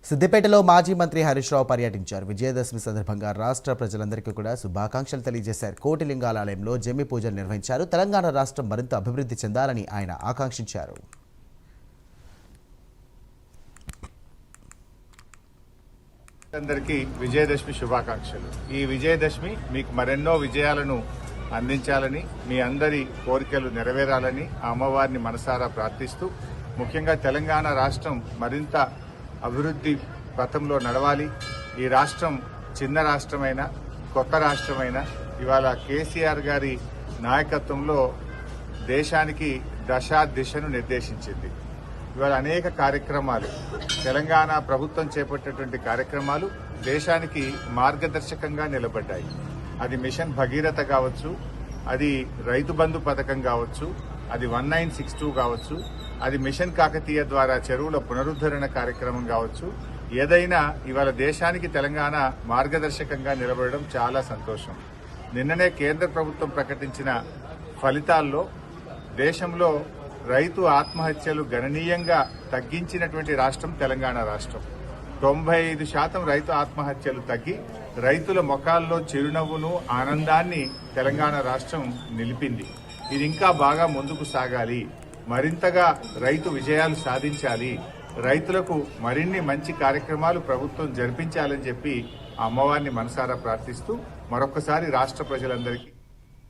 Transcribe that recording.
సిద్దిపేటలో మాజీ మంత్రి హరీష్ రావు పర్యటించారు. విజయదశమి సందర్భంగా రాష్ట్ర ప్రజలందరికీ కూడా శుభాకాంక్షలు తెలియజేశారు. కోటిలింగాల ఆలయంలో జమ్మి పూజలు నిర్వహించారు. తెలంగాణ రాష్ట్రం మరింత అభివృద్ధి చెందాలని ఆయన ఆకాంక్షించారు. అందరికీ విజయదశమి శుభాకాంక్షలు. ఈ విజయదశమి మీకు మరెన్నో విజయాలను అందించాలని, మీ అందరి కోరికలు నెరవేరాలని ఆ అమ్మవారిని మనసారా ప్రార్థిస్తూ, ముఖ్యంగా తెలంగాణ రాష్ట్రం మరింత అభివృద్ధి పథంలో నడవాలి. ఈ రాష్ట్రం చిన్న రాష్ట్రమైన, కొత్త రాష్ట్రమైన ఇవాళ కేసీఆర్ గారి నాయకత్వంలో దేశానికి దిశను నిర్దేశించింది. ఇవాళ అనేక కార్యక్రమాలు తెలంగాణ ప్రభుత్వం చేపట్టేటువంటి కార్యక్రమాలు దేశానికి మార్గదర్శకంగా నిలబడ్డాయి. అది మిషన్ భగీరథ కావచ్చు, అది రైతు బంధు పథకం కావచ్చు, అది 1962 కావచ్చు, అది మిషన్ కాకతీయ ద్వారా చెరువుల పునరుద్ధరణ కార్యక్రమం కావచ్చు. ఏదైనా ఇవాళ దేశానికి తెలంగాణ మార్గదర్శకంగా నిలబడడం చాలా సంతోషం. నిన్ననే కేంద్ర ప్రభుత్వం ప్రకటించిన ఫలితాల్లో దేశంలో రైతు ఆత్మహత్యలు గణనీయంగా తగ్గించినటువంటి రాష్ట్రం తెలంగాణ రాష్ట్రం. 95% రైతు ఆత్మహత్యలు తగ్గి రైతుల ముఖాల్లో చిరునవ్వును, ఆనందాన్ని తెలంగాణ రాష్ట్రం నిలిపింది. ఇది ఇంకా బాగా ముందుకు సాగాలి, మరింతగా రైతు విజయాలు సాధించాలి, రైతులకు మరిన్ని మంచి కార్యక్రమాలు ప్రభుత్వం జరిపించాలని చెప్పి ఆ అమ్మవారిని మనసారా ప్రార్థిస్తూ మరొకసారి రాష్ట్ర ప్రజలందరికీ